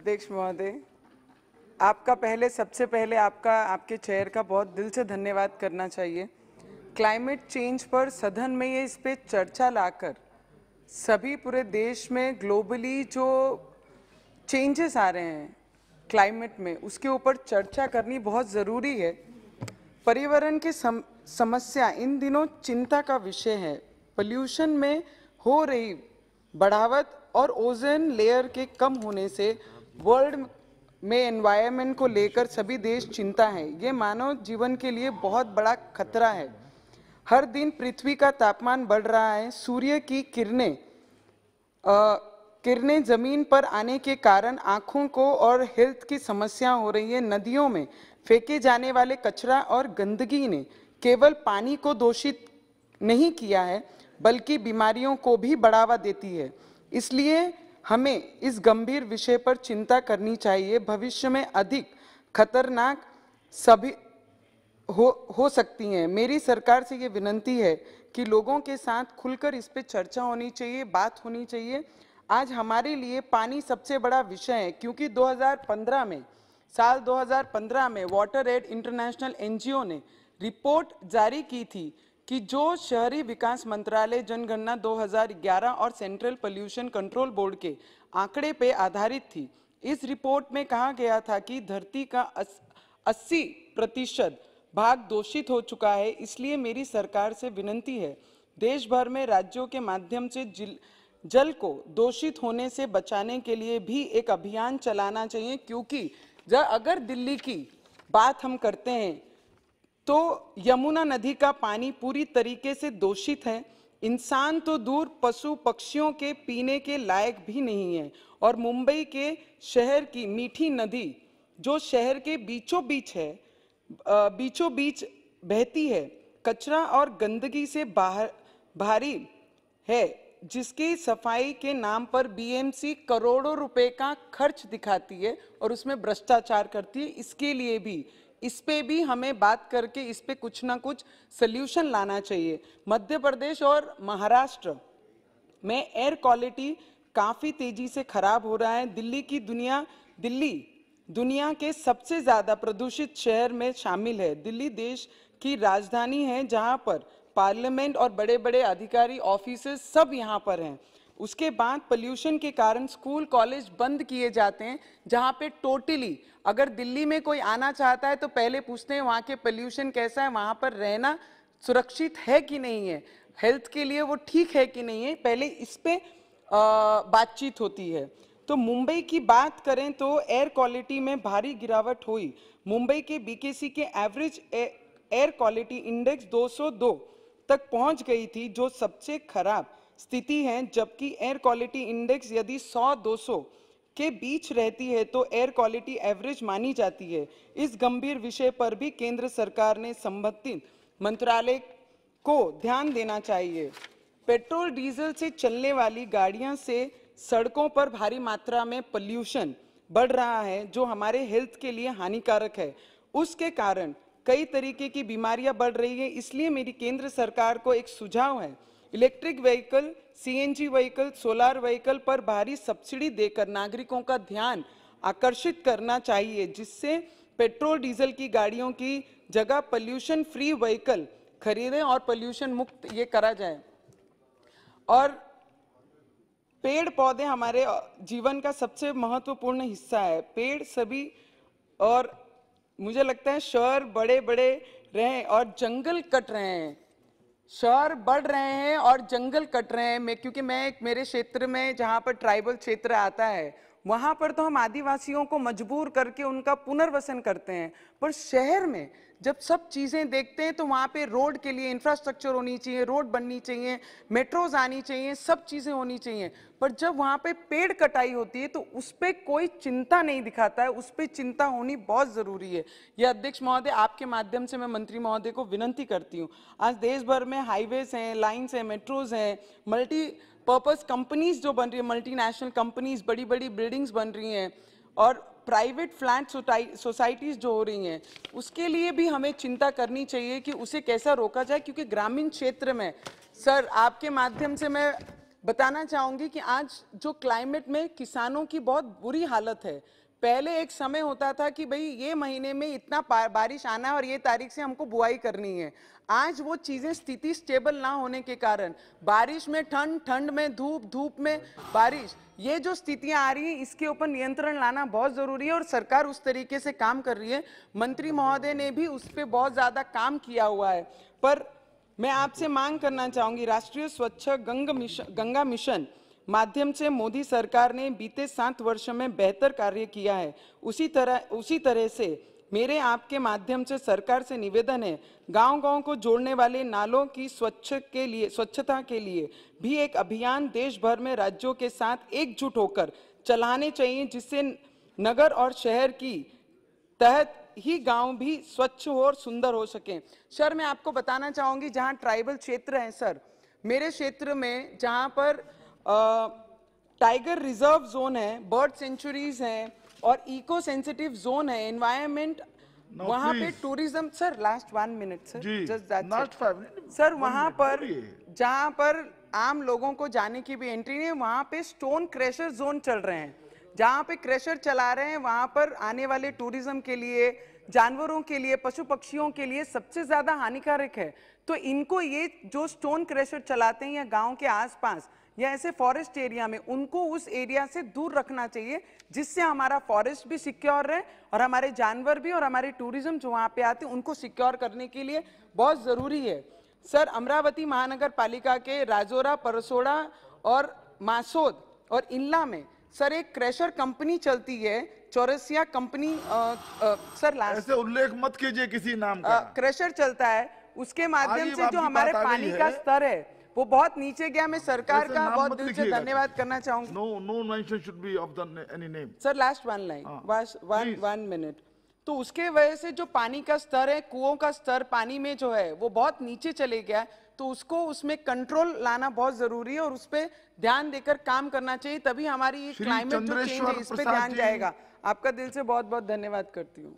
अध्यक्ष महोदय, आपका सबसे पहले आपके चेयर का बहुत दिल से धन्यवाद करना चाहिए। क्लाइमेट चेंज पर सदन में इस पे चर्चा लाकर सभी पूरे देश में ग्लोबली जो चेंजेस आ रहे हैं क्लाइमेट में, उसके ऊपर चर्चा करनी बहुत ज़रूरी है। पर्यावरण की समस्या इन दिनों चिंता का विषय है। पोल्यूशन में हो रही बढ़ावट और ओजोन लेयर के कम होने से वर्ल्ड में एनवायरनमेंट को लेकर सभी देश चिंता है। ये मानव जीवन के लिए बहुत बड़ा खतरा है। हर दिन पृथ्वी का तापमान बढ़ रहा है। सूर्य की किरणें जमीन पर आने के कारण आंखों को और हेल्थ की समस्या हो रही है। नदियों में फेंके जाने वाले कचरा और गंदगी ने केवल पानी को दूषित नहीं किया है, बल्कि बीमारियों को भी बढ़ावा देती है। इसलिए हमें इस गंभीर विषय पर चिंता करनी चाहिए। भविष्य में अधिक खतरनाक सभी हो सकती हैं। मेरी सरकार से ये विनती है कि लोगों के साथ खुलकर इस पे चर्चा होनी चाहिए, बात होनी चाहिए। आज हमारे लिए पानी सबसे बड़ा विषय है, क्योंकि साल 2015 में वाटर एड इंटरनेशनल एनजीओ ने रिपोर्ट जारी की थी कि जो शहरी विकास मंत्रालय जनगणना 2011 और सेंट्रल पोल्यूशन कंट्रोल बोर्ड के आंकड़े पे आधारित थी। इस रिपोर्ट में कहा गया था कि धरती का 80% भाग दूषित हो चुका है। इसलिए मेरी सरकार से विनती है, देश भर में राज्यों के माध्यम से जल को दूषित होने से बचाने के लिए भी एक अभियान चलाना चाहिए। क्योंकि अगर दिल्ली की बात हम करते हैं तो यमुना नदी का पानी पूरी तरीके से दूषित है। इंसान तो दूर, पशु पक्षियों के पीने के लायक भी नहीं है। और मुंबई के शहर की मीठी नदी जो शहर के बीचों बीच बहती है, कचरा और गंदगी से भारी है, जिसकी सफाई के नाम पर बीएमसी करोड़ों रुपए का खर्च दिखाती है और उसमें भ्रष्टाचार करती है। इसके लिए भी इस पे भी हमें बात करके इस पे कुछ ना कुछ सल्यूशन लाना चाहिए। मध्य प्रदेश और महाराष्ट्र में एयर क्वालिटी काफ़ी तेजी से खराब हो रहा है। दिल्ली दुनिया के सबसे ज़्यादा प्रदूषित शहर में शामिल है। दिल्ली देश की राजधानी है, जहां पर पार्लियामेंट और बड़े बड़े अधिकारी ऑफिसेस सब यहाँ पर हैं। उसके बाद पोल्यूशन के कारण स्कूल कॉलेज बंद किए जाते हैं, जहाँ पे टोटली अगर दिल्ली में कोई आना चाहता है तो पहले पूछते हैं वहाँ के पोल्यूशन कैसा है, वहाँ पर रहना सुरक्षित है कि नहीं है, हेल्थ के लिए वो ठीक है कि नहीं है, पहले इस पे बातचीत होती है। तो मुंबई की बात करें तो एयर क्वालिटी में भारी गिरावट हुई। मुंबई के बीकेसी के एवरेज एयर क्वालिटी इंडेक्स 202 तक पहुंच गई थी, जो सबसे खराब स्थिति है। जबकि एयर क्वालिटी इंडेक्स यदि 100-200 के बीच रहती है तो एयर क्वालिटी एवरेज मानी जाती है। इस गंभीर विषय पर भी केंद्र सरकार ने संबंधित मंत्रालय को ध्यान देना चाहिए। पेट्रोल डीजल से चलने वाली गाड़ियां से सड़कों पर भारी मात्रा में पोल्यूशन बढ़ रहा है, जो हमारे हेल्थ के लिए हानिकारक है। उसके कारण कई तरीके की बीमारियां बढ़ रही है। इसलिए मेरी केंद्र सरकार को एक सुझाव है, electric vehicle, CNG vehicle, solar vehicle पर भारी सब्सिडी देकर नागरिकों का ध्यान आकर्षित करना चाहिए, जिससे पेट्रोल डीजल की गाड़ियों की जगह पोल्यूशन फ्री व्हीकल खरीदें और पोल्यूशन मुक्त ये करा जाए। और पेड़ पौधे हमारे जीवन का सबसे महत्वपूर्ण हिस्सा है। पेड़ सभी, और मुझे लगता है शहर बड़े बड़े रहे और जंगल कट रहे हैं, शहर बढ़ रहे हैं और जंगल कट रहे हैं। क्योंकि मेरे क्षेत्र में जहाँ पर ट्राइबल क्षेत्र आता है, वहाँ पर तो हम आदिवासियों को मजबूर करके उनका पुनर्वसन करते हैं। पर शहर में जब सब चीज़ें देखते हैं तो वहाँ पे रोड के लिए इंफ्रास्ट्रक्चर होनी चाहिए, रोड बननी चाहिए, मेट्रोज आनी चाहिए, सब चीज़ें होनी चाहिए। पर जब वहाँ पे पेड़ कटाई होती है तो उस पर कोई चिंता नहीं दिखाता है। उस पर चिंता होनी बहुत ज़रूरी है। ये अध्यक्ष महोदय, आपके माध्यम से मैं मंत्री महोदय को विनती करती हूँ। आज देश भर में हाईवेज हैं, लाइन्स हैं, मेट्रोज हैं, मल्टी पर्पस कंपनीज जो बन रही है, मल्टीनेशनल कंपनीज, बड़ी बड़ी बिल्डिंग्स बन रही हैं, और प्राइवेट फ्लैट सोसाइटीज़ जो हो रही हैं, उसके लिए भी हमें चिंता करनी चाहिए कि उसे कैसा रोका जाए। क्योंकि ग्रामीण क्षेत्र में, सर आपके माध्यम से मैं बताना चाहूंगी कि आज जो क्लाइमेट में किसानों की बहुत बुरी हालत है। पहले एक समय होता था कि भाई ये महीने में इतना बारिश आना है और ये तारीख से हमको बुआई करनी है। आज वो चीजें स्थिति स्टेबल ना होने के कारण बारिश में ठंड, ठंड में धूप, धूप में बारिश, ये जो स्थितियां आ रही हैं इसके ऊपर नियंत्रण लाना बहुत जरूरी है और सरकार उस तरीके से काम कर रही है। मंत्री महोदय ने भी उस पर बहुत ज्यादा काम किया हुआ है। पर मैं आपसे मांग करना चाहूंगी, राष्ट्रीय स्वच्छ गंगा मिशन माध्यम से मोदी सरकार ने बीते 7 वर्षों में बेहतर कार्य किया है। उसी तरह से मेरे आपके माध्यम से सरकार से निवेदन है, गांव-गांव को जोड़ने वाले नालों की स्वच्छता के लिए भी एक अभियान देश भर में राज्यों के साथ एकजुट होकर चलाने चाहिए, जिससे नगर और शहर की तहत ही गांव भी स्वच्छ हो और सुंदर हो सके। सर, मैं आपको बताना चाहूंगी, जहां ट्राइबल क्षेत्र हैं सर, मेरे क्षेत्र में जहां पर टाइगर रिजर्व जोन है, बर्ड सेंचुरीज हैं और इको सेंसिटिव जोन है, एनवायरमेंट, वहां पे tourism, sir last 1 minute sir, just that's it sir, वहां पर जहां पर आम लोगों को जाने की भी एंट्री नहीं, वहां पे स्टोन क्रशर जोन चल रहे हैं। जहां पे क्रशर चला रहे हैं वहां पर आने वाले टूरिज्म के लिए, जानवरों के लिए, पशु पक्षियों के लिए सबसे ज्यादा हानिकारक है। तो इनको, ये जो स्टोन क्रशर चलाते हैं या गांव के आसपास या ऐसे फॉरेस्ट एरिया में, उनको उस एरिया से दूर रखना चाहिए, जिससे हमारा फॉरेस्ट भी सिक्योर रहे और हमारे जानवर भी और हमारे टूरिज्म जो वहां पे आते हैं उनको सिक्योर करने के लिए बहुत जरूरी है। सर, अमरावती महानगर पालिका के राजौरा, परसोड़ा और मासोद और इल्ला में सर एक क्रशर कंपनी चलती है, चौरसिया कंपनी, सर लास्ट ऐसे उल्लेख मत कीजिए किसी नाम का। क्रशर चलता है, उसके माध्यम से जो हमारे पानी का स्तर है वो बहुत नीचे गया। मैं सरकार का बहुत दिल से धन्यवाद करना चाहूंगा। No mention should be of the any name. Sir last 1 line, 1 minute. तो उसके वजह से जो पानी का स्तर है, कुओं का स्तर पानी में जो है वो बहुत नीचे चले गया, तो उसको, उसमें कंट्रोल लाना बहुत जरूरी है और उस पर ध्यान देकर काम करना चाहिए, तभी हमारी ये क्लाइमेट जो चेंज है इस पे ध्यान जाएगा। आपका दिल से बहुत बहुत धन्यवाद करती हूँ।